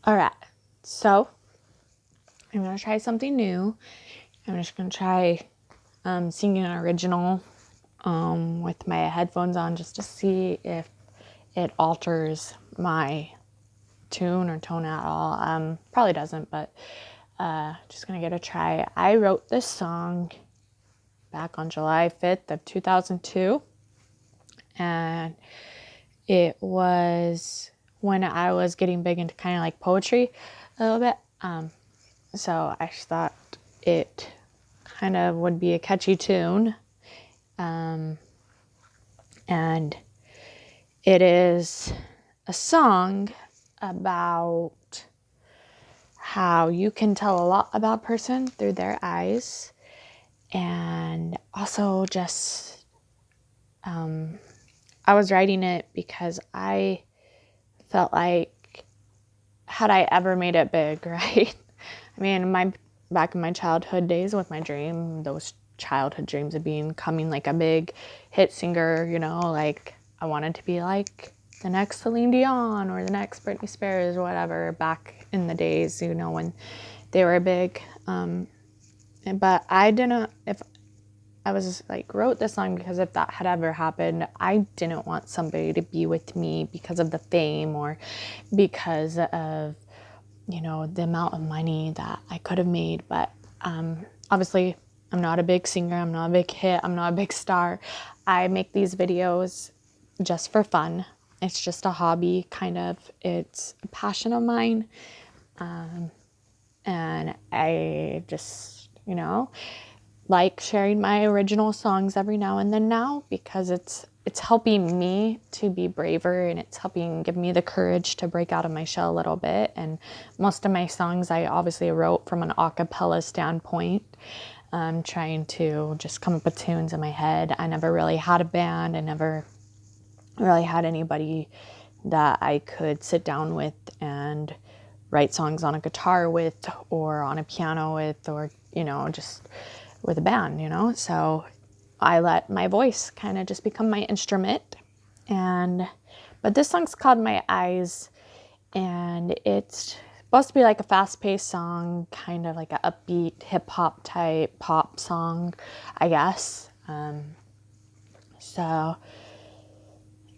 All right, so I'm going to try something new. I'm just going to try singing an original with my headphones on just to see if it alters my tune or tone at all. Probably doesn't, but just going to give it a try. I wrote this song back on July 5th of 2002, and it was when I was getting big into kind of like poetry a little bit. So I just thought it kind of would be a catchy tune. And it is a song about how you can tell a lot about a person through their eyes. And also just, I was writing it because I felt like, had I ever made it big, right? I mean, back in my childhood days with my dream, those childhood dreams of becoming like a big hit singer, like I wanted to be like the next Celine Dion or the next Britney Spears or whatever back in the days, when they were big. But if I was like wrote this song because if that had ever happened, I didn't want somebody to be with me because of the fame or because of the amount of money that I could have made. But obviously I'm not a big singer, I'm not a big hit, I'm not a big star. I make these videos just for fun. It's just a hobby, kind of. It's a passion of mine. And I just, like sharing my original songs every now and then now because it's helping me to be braver, and it's helping give me the courage to break out of my shell a little bit. And most of my songs I obviously wrote from an a cappella standpoint, trying to just come up with tunes in my head. I never really had a band. I never really had anybody that I could sit down with and write songs on a guitar with or on a piano with, or just with a band, so I let my voice kind of just become my instrument. But this song's called My Eyes, and it's supposed to be like a fast-paced song, kind of like an upbeat hip-hop type pop song, I guess. Like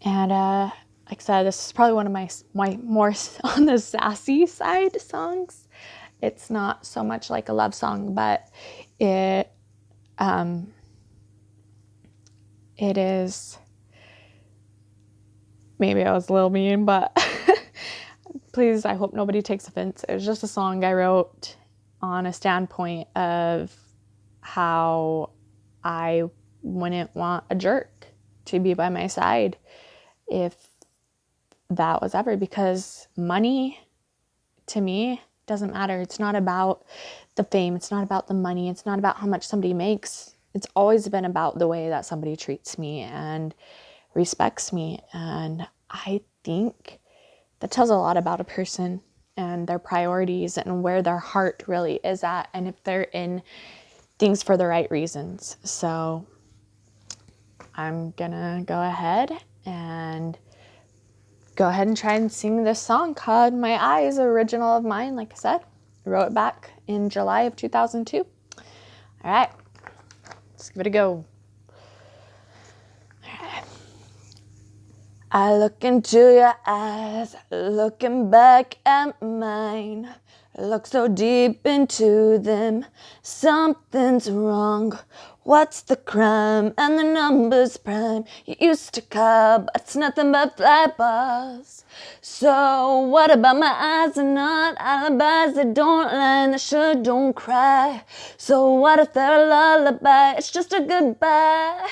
I said, this is probably one of my more on the sassy side songs. It's not so much like a love song, but it is, maybe I was a little mean, but please, I hope nobody takes offense. It was just a song I wrote on a standpoint of how I wouldn't want a jerk to be by my side if that was ever, because money to me doesn't matter. It's not about the fame. It's not about the money. It's not about how much somebody makes. It's always been about the way that somebody treats me and respects me. And I think that tells a lot about a person and their priorities and where their heart really is at, and if they're in things for the right reasons. So I'm gonna go ahead and try and sing this song called My Eyes, original of mine. Like I said, I wrote it back in July of 2002. All right, let's give it a go. I look into your eyes, looking back at mine. I look so deep into them, something's wrong. What's the crime? And the number's prime. You used to call, but it's nothing but fly bars. So what about my eyes are not alibis that don't lie and that sure don't cry? So what if they're a lullaby? It's just a goodbye.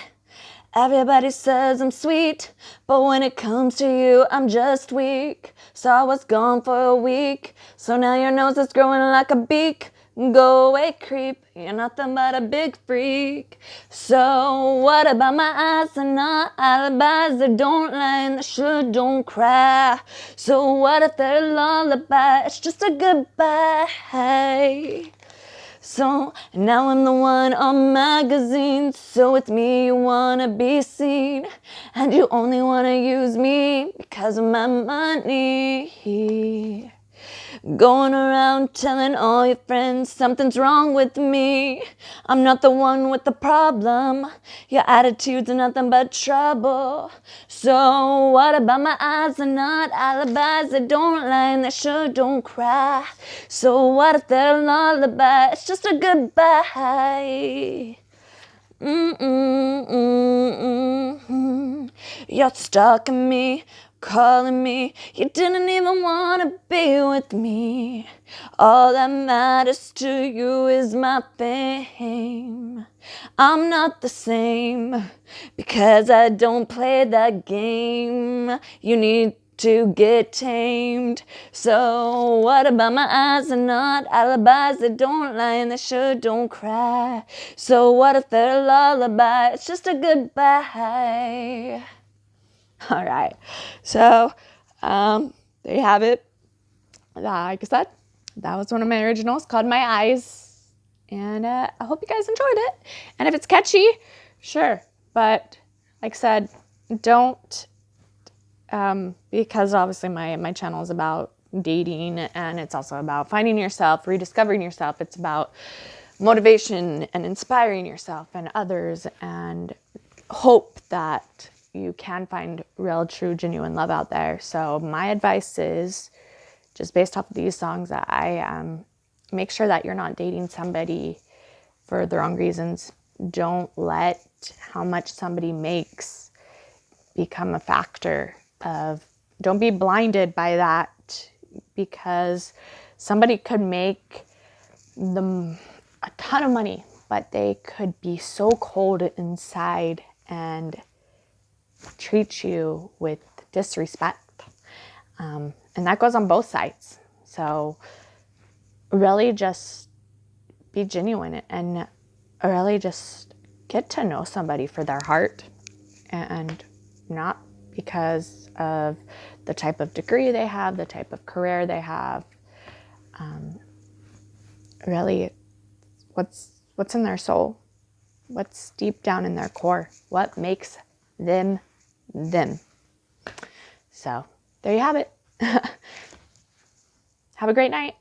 Everybody says I'm sweet, but when it comes to you, I'm just weak. So I was gone for a week, so now your nose is growing like a beak. Go away, creep, you're nothing but a big freak. So what about my eyes are not alibis that don't lie and that sure don't cry? So what if they're a lullaby? It's just a goodbye. So now I'm the one on magazines. So with me you wanna be seen, and you only wanna use me because of my money. Going around telling all your friends something's wrong with me. I'm not the one with the problem. Your attitude's nothing but trouble. So what about my eyes? They're not alibis. They don't lie and they sure don't cry. So what if they're a lullaby? It's just a goodbye. You're stalking me, calling me. You didn't even want to be with me. All that matters to you is my fame. I'm not the same because I don't play that game. You need to get tamed. So what about my eyes? They're not alibis. They don't lie and they sure don't cry. So what if they're a lullaby? It's just a goodbye. All right. So there you have it. Like I said, that was one of my originals called My Eyes. And I hope you guys enjoyed it. And if it's catchy, sure. But like I said, don't because obviously my channel is about dating and it's also about finding yourself, rediscovering yourself. It's about motivation and inspiring yourself and others and hope that you can find real, true, genuine love out there. So my advice is just based off of these songs that I make sure that you're not dating somebody for the wrong reasons. Don't let how much somebody makes become a factor of, don't be blinded by that, because somebody could make them a ton of money, but they could be so cold inside and treat you with disrespect. And that goes on both sides. So really just be genuine and really just get to know somebody for their heart and not because of the type of degree they have, the type of career they have. Really, what's in their soul? What's deep down in their core? What makes them them? So there you have it. Have a great night.